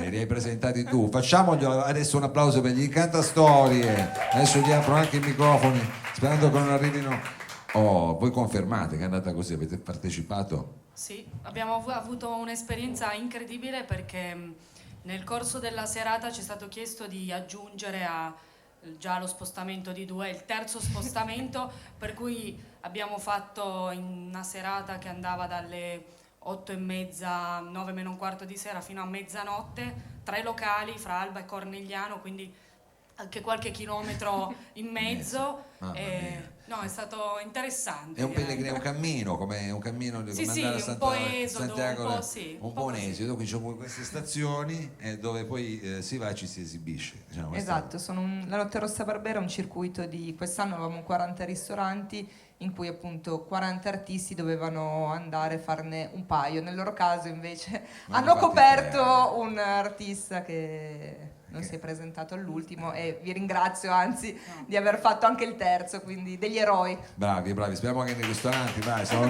bene, li hai presentati tu. Facciamogli adesso un applauso per gli Incantastorie. Adesso gli apro anche i microfoni, sperando che non arrivino. Oh, voi confermate che è andata così, avete partecipato? Sì, abbiamo avuto un'esperienza incredibile perché nel corso della serata ci è stato chiesto di aggiungere già lo spostamento di 2, il terzo spostamento, per cui abbiamo fatto in una serata che andava dalle 8:30, 9 meno un quarto di sera fino a mezzanotte, 3 locali fra Alba e Cornigliano, quindi anche qualche chilometro in mezzo. No, è stato interessante. È un pellegrino, un cammino, come un cammino di sì, andare a un po' esodo, Santiago, un po' sì, un po' un esodo, quindi c'è queste stazioni dove poi si va e ci si esibisce. Diciamo, esatto, la Notte Rossa Barbera è un circuito di quest'anno avevamo 40 ristoranti in cui appunto 40 artisti dovevano andare a farne un paio. Nel loro caso invece hanno coperto un artista che non si è presentato all'ultimo e vi ringrazio anzi di aver fatto anche il terzo, quindi degli eroi. Bravi, speriamo che nei ristoranti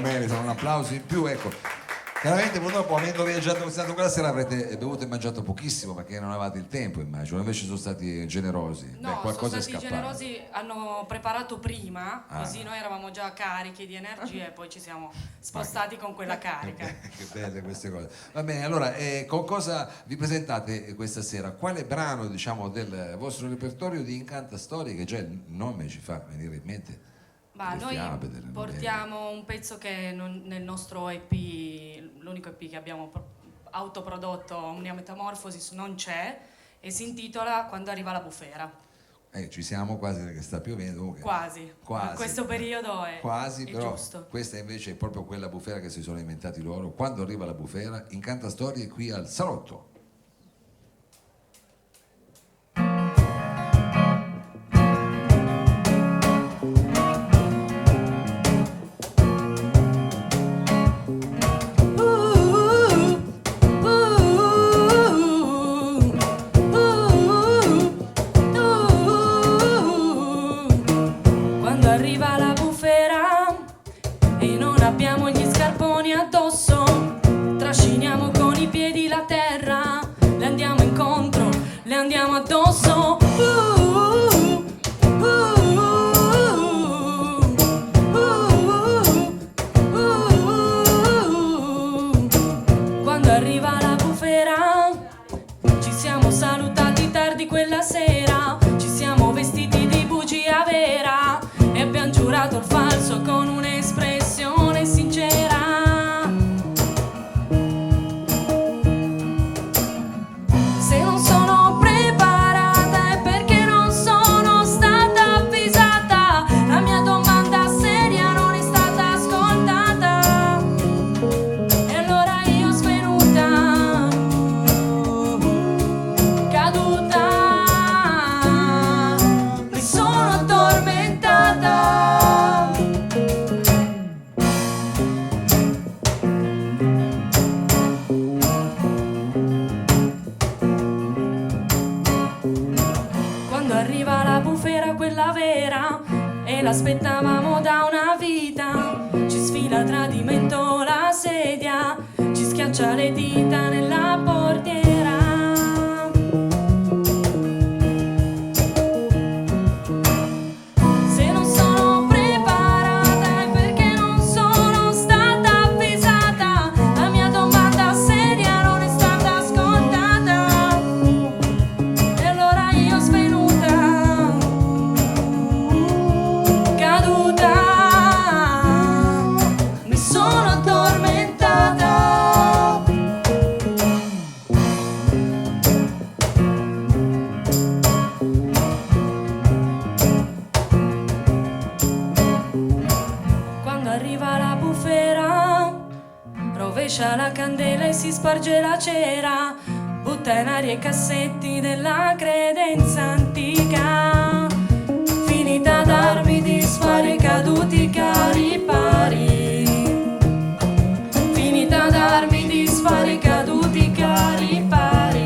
meritano un applauso in più, ecco. Chiaramente purtroppo avendo viaggiato quella sera avrete bevuto e mangiato pochissimo perché non avevate il tempo, immagino, invece sono stati generosi. No, qualcosa sono stati generosi, hanno preparato prima, così noi eravamo già carichi di energie e poi ci siamo spostati con quella carica. Che belle queste cose. Va bene, allora con cosa vi presentate questa sera? Quale brano, diciamo, del vostro repertorio di Incantastorie, che già il nome ci fa venire in mente? Noi portiamo un pezzo che nel nostro EP, l'unico EP che abbiamo autoprodotto, Omnia Metamorphosis, non c'è, e si intitola Quando arriva la bufera. Ci siamo quasi perché sta piovendo. Quasi. In questo periodo è quasi, è però giusto. Questa invece è proprio quella bufera che si sono inventati loro. Quando arriva la bufera, Incantastorie qui al Salotto. Il falso con un'espressione sincera. Se non sono preparata è perché non sono stata avvisata. La mia domanda seria non è stata ascoltata. E allora io svenuta, caduta, mi sono addormentata. Quella vera e l'aspettavamo da una vita, ci sfila a tradimento la sedia, ci schiaccia le dita nella portiera. Se non sono preparata è perché non sono stata avvisata, la mia domanda seria non è stata ascoltata. E allora io svenuta, mi sono addormentata. Quando arriva la bufera, rovescia la candela e si sparge la cera, butta in aria i cassetti della credenza antica. Finita d'armi dispari caduti cari pari. Finita d'armi dispari caduti cari pari.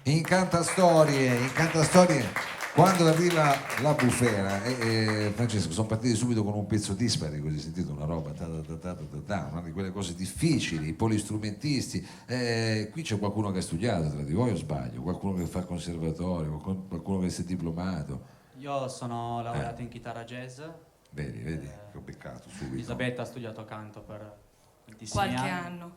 Incanta storie, quando arriva la bufera, Francesco, sono partiti subito con un pezzo dispari, così sentito una roba, una di quelle cose difficili, i polistrumentisti, qui c'è qualcuno che ha studiato tra di voi o sbaglio? Qualcuno che fa il conservatorio, qualcuno che si è diplomato? Io sono laureato in chitarra jazz. Vedi, che ho beccato subito. Elisabetta ha studiato canto per tantissimi Qualche anni. anno.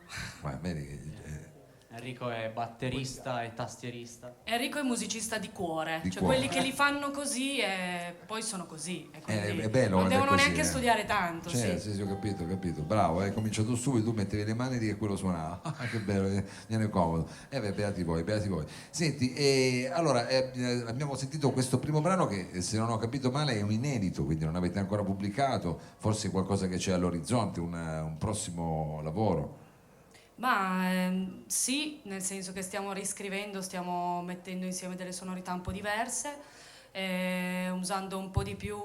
Vedi, Enrico è batterista e tastierista. Enrico è musicista di cuore, Di cioè cuore. quelli che li fanno così e poi sono così. E quindi è bello non quando è devono così, neanche studiare tanto. Cioè, sì. sì, ho capito. Bravo, hai cominciato subito, tu mettevi le mani lì e quello suonava. Che bello, viene comodo. Beati voi. Senti, allora, abbiamo sentito questo primo brano che, se non ho capito male, è un inedito, quindi non avete ancora pubblicato, forse qualcosa che c'è all'orizzonte, un prossimo lavoro. Ma sì, nel senso che stiamo riscrivendo, stiamo mettendo insieme delle sonorità un po' diverse, usando un po' di più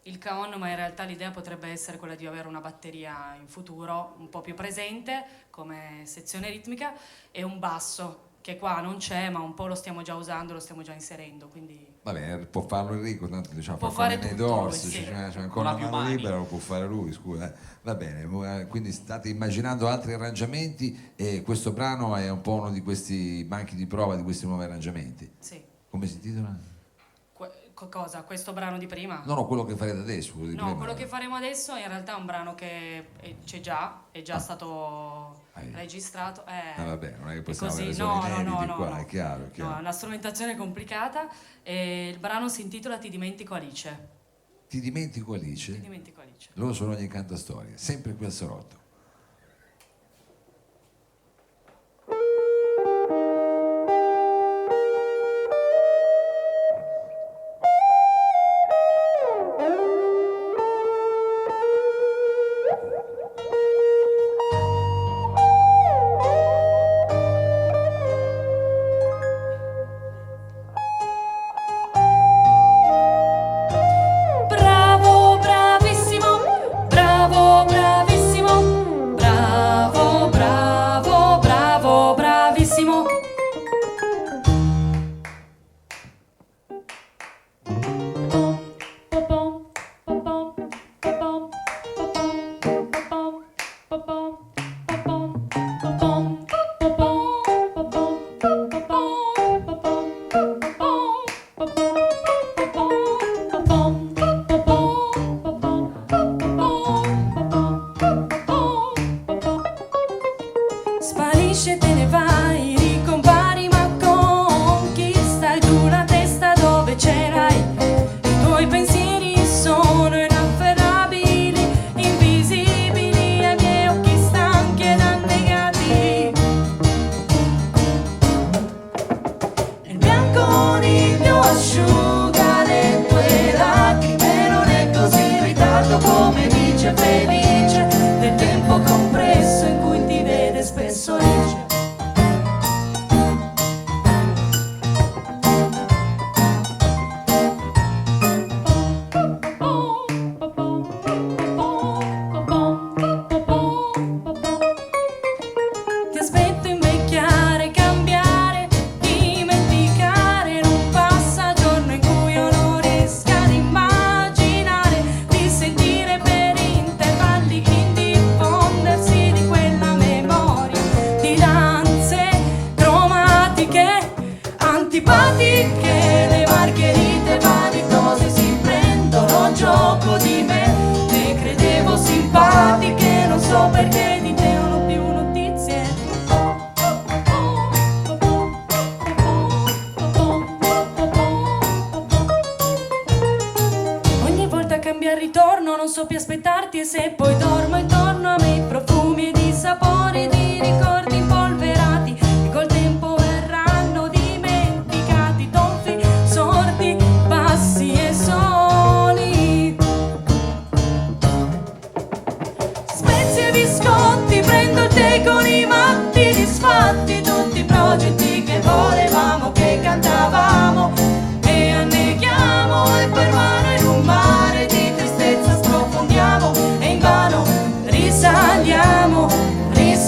il caon, ma in realtà l'idea potrebbe essere quella di avere una batteria in futuro un po' più presente come sezione ritmica e un basso che qua non c'è, ma un po' lo stiamo già usando, lo stiamo già inserendo, quindi... Va bene, può farlo Enrico, tanto diciamo Può fa fare nei tutto dorsi, lui, sì. c'è ancora Ha una più mano mani. libera, lo può fare lui, scusa. Va bene, quindi state immaginando altri arrangiamenti e questo brano è un po' uno di questi banchi di prova di questi nuovi arrangiamenti. Sì. Come si intitola? Cosa? Questo brano di prima? No, quello che farete adesso. Quello di No, prima. quello che faremo adesso in realtà è un brano che c'è già, è già stato Hai. registrato. Va bene, non è che possiamo così, avere solo inediti no, qua, no. è chiaro. No, è una strumentazione complicata e il brano si intitola Ti dimentico Alice. Ti dimentico Alice? Ti dimentico Alice. Loro sono gli Incantastorie, sempre qui al Salotto. Bravo, bravissimo, bravo, bravissimo, bravo, bravo, bravo, bravissimo. Sparisce, te ne vai, ricompari, ma con chi stai tu la testa dove c'erai? I tuoi pensieri sono inafferrabili, invisibili ai miei occhi stanchi ed annegati. Il bianco coniglio asciuga le tue lacrime, non è così in ritardo come dice Felice, del tempo compresso in cui ti vede spesso Alice. Ti aspetto invecchiare, cambiare, dimenticare, non passa giorno in cui io non riesca ad immaginare di sentire per intervalli il diffondersi di quella memoria di danze cromatiche, antipatiche, le margherite vanitose si prendono gioco di me, ne credevo simpatiche, non so perché di te non ho più notizie. Ogni volta cambia il ritorno, non so più aspettarti e se poi dormo intorno a me i profumi ed i sapori di ricordi impolverati che col tempo verranno dimenticati, tonfi, sordi, bassi e soli. Spezie e biscotti, prendo il tè con i matti disfatti, tutti i progetti che volevamo, che cantavamo e anneghiamo e per mano in un mare di tristezza sprofondiamo e invano risaliamo, risaliamo.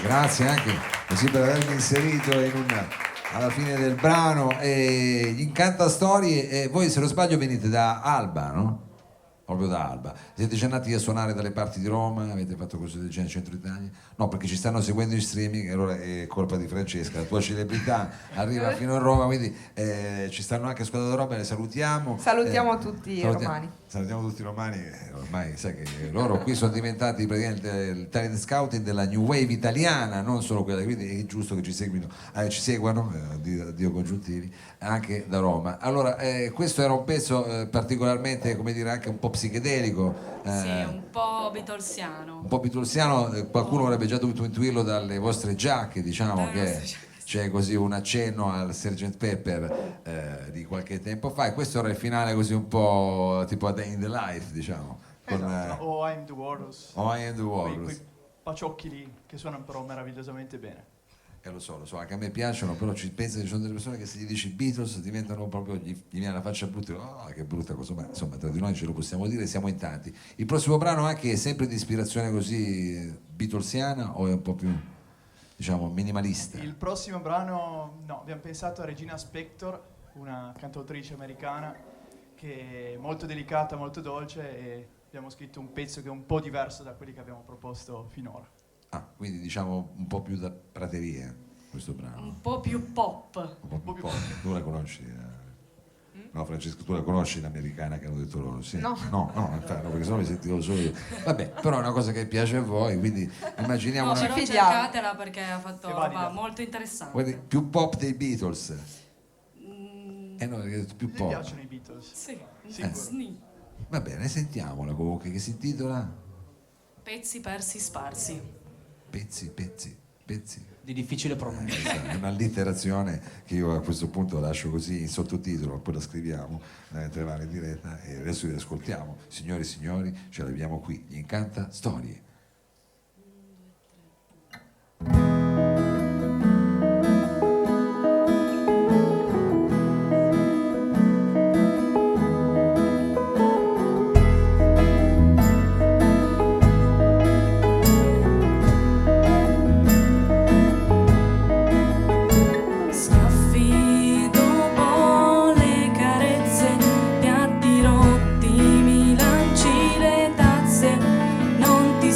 Grazie anche così per avermi inserito alla fine del brano. Gli incanta storie. Voi, se non sbaglio, venite da Alba, no? Proprio da Alba. Siete già andati a suonare dalle parti di Roma? Avete fatto cose del genere in centro Italia? No, perché ci stanno seguendo in streaming e allora è colpa di Francesca, la tua celebrità arriva fino a Roma, quindi ci stanno anche ascoltando da Roma, le salutiamo. Salutiamo tutti i romani. Salutiamo tutti i romani, ormai sai che loro qui sono diventati praticamente il talent scouting della new wave italiana, non solo quella, quindi è giusto che ci seguano, Dio congiuntivi, anche da Roma. Allora, questo era un pezzo particolarmente, come dire, anche un po' psichedelico. Sì, un po' beatlesiano. Un po' beatlesiano, qualcuno avrebbe già dovuto intuirlo dalle vostre giacche, diciamo che c'è così un accenno al Sgt. Pepper di qualche tempo fa, e questo era il finale così un po' tipo a Day in the Life, diciamo. O I'm the Walrus. O I Am the Walrus. Quei paciocchi lì che suonano però meravigliosamente bene. Lo so, anche a me piacciono, però ci pensa che ci sono delle persone che se gli dici Beatles diventano proprio, gli viene la faccia brutta, oh, che brutta cosa, ma insomma tra di noi ce lo possiamo dire, siamo in tanti. Il prossimo brano anche è sempre di ispirazione così beatlesiana o è un po' più, diciamo, minimalista? Il prossimo brano, no, abbiamo pensato a Regina Spektor, una cantautrice americana che è molto delicata, molto dolce, e abbiamo scritto un pezzo che è un po' diverso da quelli che abbiamo proposto finora. Ah, quindi diciamo un po' più da prateria questo brano. Un po' più pop. Un po' più pop. Tu la conosci? No, Francesco, tu la conosci l'americana che hanno detto loro? Sì. No. No, perché sennò mi sentivo solo io. Vabbè, però è una cosa che piace a voi, quindi immaginiamo No, una... però cercatela perché ha fatto roba molto interessante. Guardi, più pop dei Beatles. No, perché hai detto più Mi pop. piacciono i Beatles? Sì, Sicuro. Va bene, sentiamola comunque, che si intitola Pezzi persi sparsi. Pezzi. Di difficile pronuncia. È un'allitterazione che io a questo punto lascio così in sottotitolo, poi la scriviamo mentre va in diretta e adesso li ascoltiamo. Signori e signori, ce l'abbiamo qui, gli incanta storie. Ti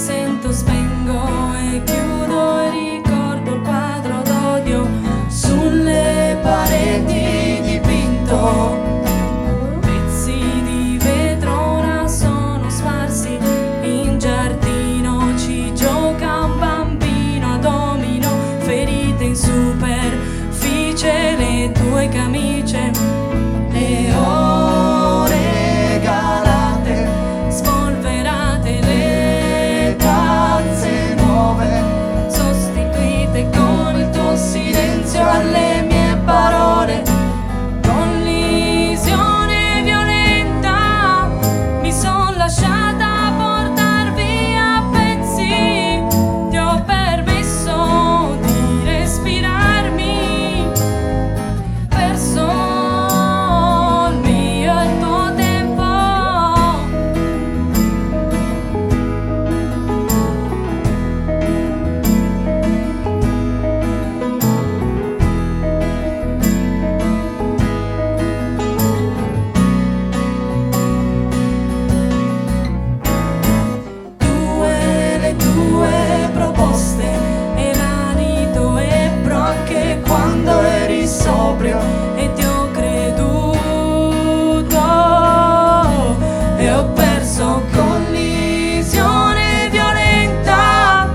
e ho perso collisione violenta.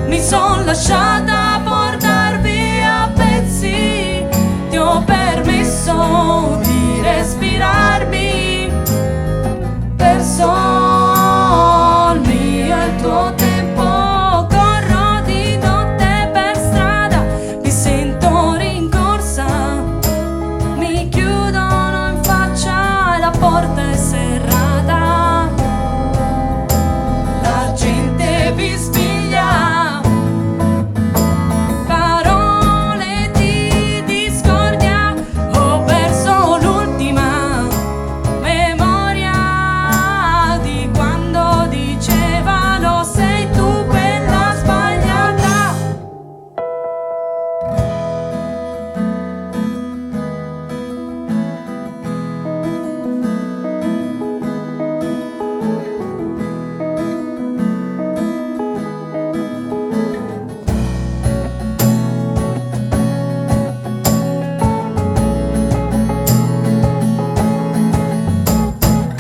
Mi son lasciata portar via a pezzi, ti ho permesso di respirarmi, perso il mio e il tuo tempo. Corro di notte per strada, mi sento rincorsa, mi chiudono in faccia e la porta è serrata. La gente vi spiglia parole di discordia, ho perso l'ultima memoria di quando dicevano sei tu quella sbagliata.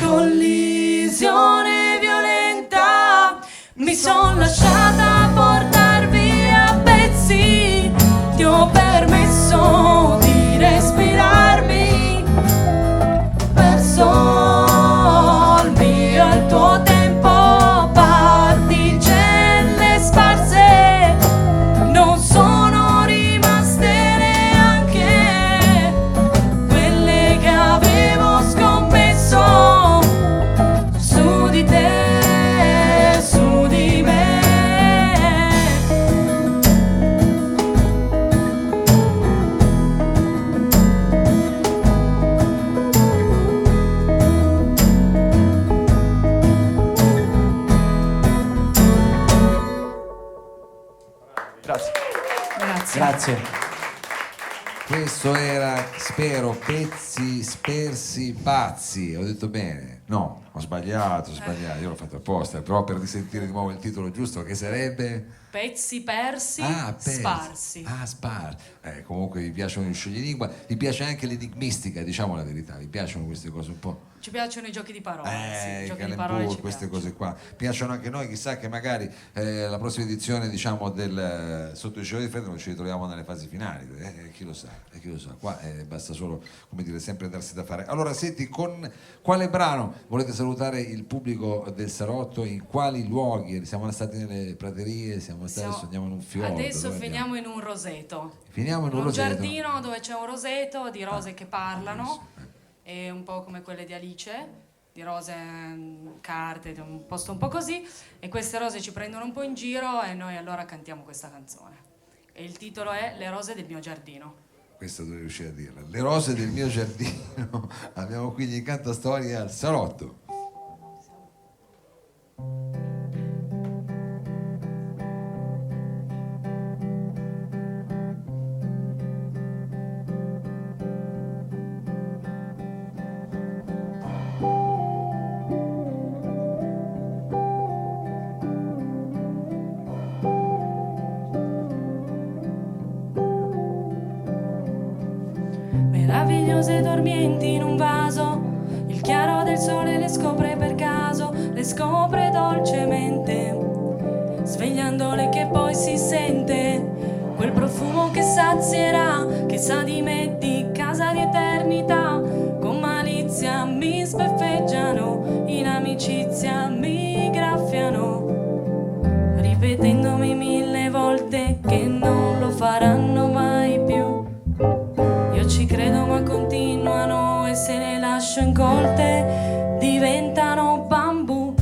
Collisione violenta, mi son lasciata portar via a pezzi, ti ho permesso di respirarmi, perso il mio e il tuo tempo. Particelle sparse, non sono rimaste neanche quelle che avevo scommesso su di te, su di me. Grazie. Grazie. Grazie. Questo era, spero, Pezzi Spersi Pazzi. Ho detto bene? No, ho sbagliato. Io l'ho fatto apposta, però per risentire di nuovo il titolo giusto, che sarebbe... Pezzi persi, Pezzi. sparsi. Sparsi. Comunque vi piacciono gli scioglilingua, vi piace anche l'enigmistica, diciamo la verità, vi piacciono queste cose un po'... Ci piacciono i giochi di parole, sì, i I giochi di calembour, parole ci queste piacciono. cose qua piacciono anche noi, chissà che magari la prossima edizione, diciamo, del Sotto il cielo di freddo non ci ritroviamo nelle fasi finali, chi lo sa, qua basta solo, come dire, sempre darsi da fare. Allora senti, con quale brano volete salutare il pubblico del Salotto, in quali luoghi? Siamo stati nelle praterie, adesso andiamo in un fiordo, Adesso dove finiamo in un roseto. Finiamo in un Un roseto. giardino dove c'è un roseto di rose che parlano, è un po' come quelle di Alice, di rose carte, di un posto un po' così, e queste rose ci prendono un po' in giro e noi allora cantiamo questa canzone. E il titolo è Le rose del mio giardino. Questa dovevo riuscire a dirla. Le rose del mio giardino. Abbiamo qui gli Cantastorie al Salotto. Meravigliose dormienti in un vaso, il chiaro del sole le scopre per caso, le scopre dolcemente, svegliandole che poi si sente quel profumo che sazierà, che sa di me, di casa di eternità. Con malizia mi sbeffeggiano, in amicizia mi graffiano, ripetendomi 1000 volte che non lo faranno mai più. Io ci credo ma continuano e se le lascio incolte diventano bambù.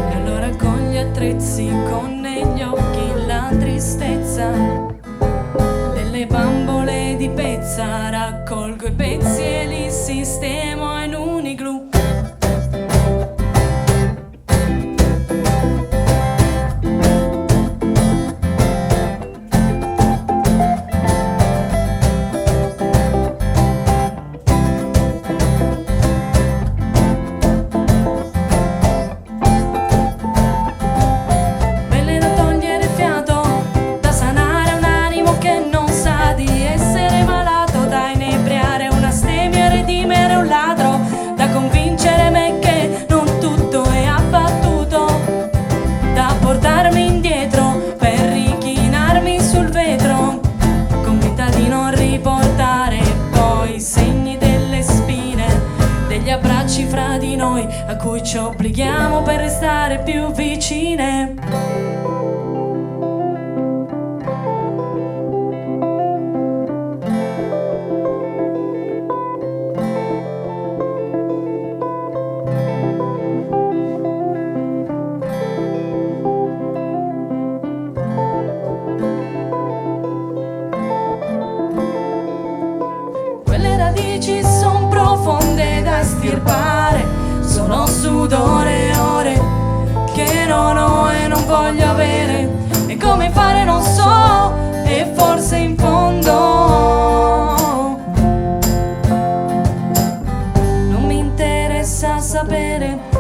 E allora con gli attrezzi, con negli occhi la tristezza delle bambole di pezza, raccolgo i pezzi e li sistemo in un igloo. a cui ci obblighiamo per restare più vicine. Quelle radici son profonde da estirpare, sono sudore e ore che non ho e non voglio avere, e come fare non so, e forse in fondo non mi interessa sapere.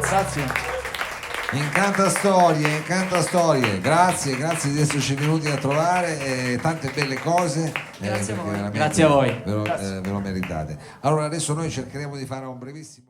Grazie. Incanta storie, grazie di esserci venuti a trovare, tante belle cose. Grazie a voi. veramente Grazie a voi. Ve lo meritate. Allora adesso noi cercheremo di fare un brevissimo